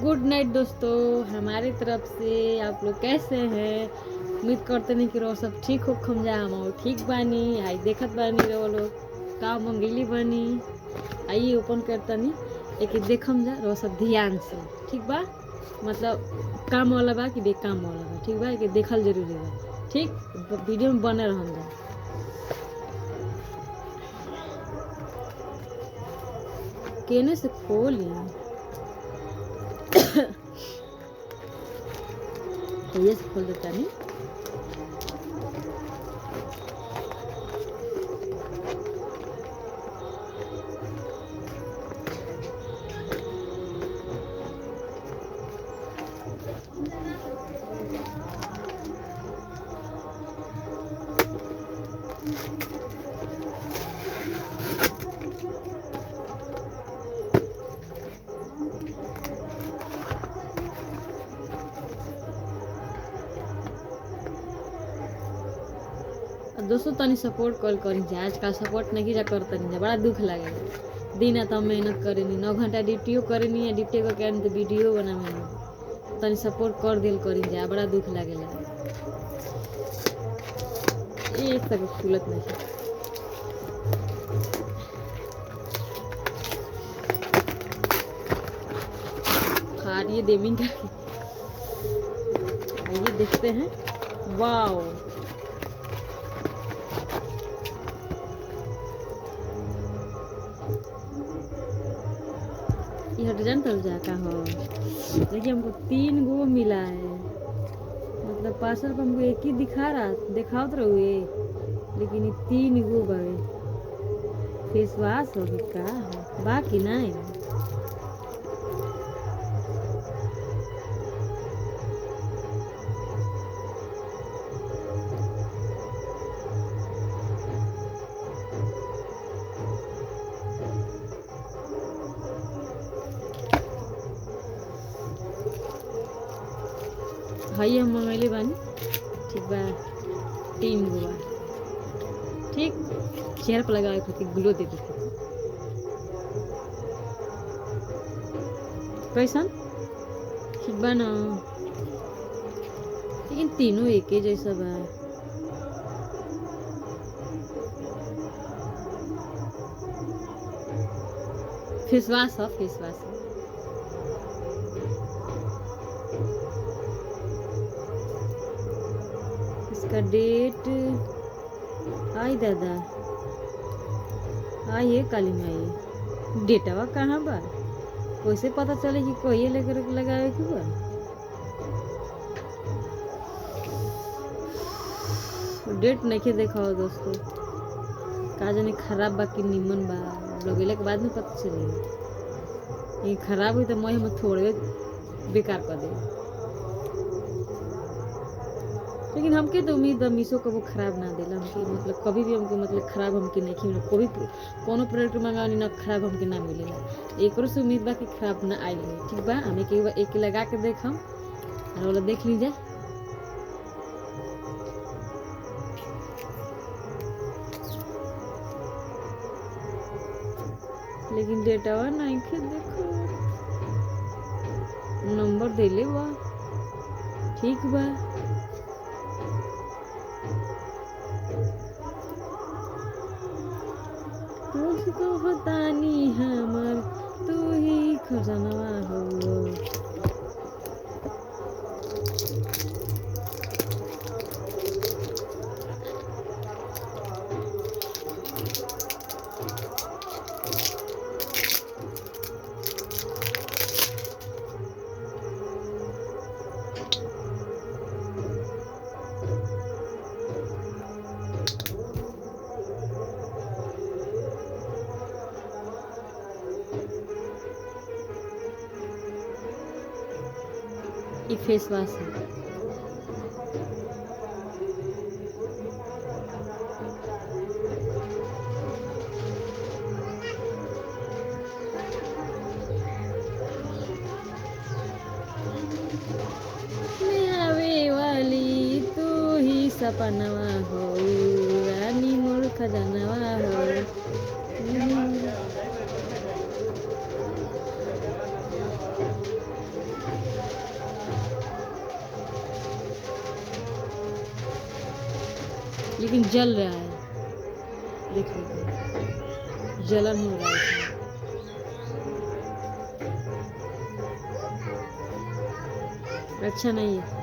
Good night दोस्तों, हमारी तरफ से। आप लोग कैसे हैं? उम्मीद करते नहीं कि रो सब ठीक हो खम जा। हम ठीक बानी। आई देखत बानी रो लोग का मंगेली बनी। आइए ओपन करतनी एक देखम जा रो सब ध्यान से। ठीक बा, मतलब काम वाला बा कि बेकाम वाला बा। ठीक बा, कि देखल जरूरी बा। ठीक, वीडियो में बने रहम जा। केने से खोली ये से खोल देता नहीं। दोस्तों तनी सपोर्ट करी जा। आजकल सपोर्ट नहीं जा कर तनी जा, बड़ा दुख लगेगा। दिन रात हम मेहनत करेनी, 9 घंटा ड्यूटियो करेनी, ड्यूटी को क्या तो वीडियो बनावे। तनी सपोर्ट कर दिल करी जा, बड़ा दुख लगेला। ये सब खुलत नहीं खारिए देमिंग का। आइए देखते हैं। वाओ, ये हट जान तब जाका हो। देखिए हमको 3 गो मिला है, मतलब पार्सल पर हमको एक ही दिखाओ तो रहुए, लेकिन ये 3 गो बावे। फेस वॉश हो का हो बाकी नहीं। हाई हम मंगैले बानी। ठीक बा, 3 गो बा। ठीक, चेहरा पर लगावे खातिर ग्लो दे देते। कैसन ठीक बा ना, लेकिन तीनों एक ही जैसा बा। फेस वॉश है, फेस वॉश है। इसका डेट आई दादा, आई है काली में आई। डेटवा कहाँ बा? कैसे पता चले कि कोई लेकर लगावे की बा? डेट नहीं देखा हो दोस्तों, का जाने खराब बा कि निमन बा। लगेले के बाद में पता चलेगा। ये खराब हुई तो मैं हम थोड़े बेकार कर दे। लेकिन हमके तो उम्मीद बा मीशो कबो खराब ना देला हमके, मतलब कभी भी हमको मतलब खराब हमके नहीं मिले। कोई कोनो प्रोडक्ट मंगानी ना खराब हमके ना मिलेला। एक से उम्मीद बा कि खराब ना आई है। ठीक बा, हम एक लगा के देखम और वाला देख लीजिए। लेकिन डेटावा नहीं के देखो, नंबर देले बा। ठीक बा, तुझको बतानी हमर तू ही खजानवा हो। ये फेस वॉश है। मैं आवे वाली तू ही सपनवा हो, रानी मोर खजानवा हो। लेकिन जल रहा है, देख लीजिए जलन हो रहा है इसमें। अच्छा नहीं है।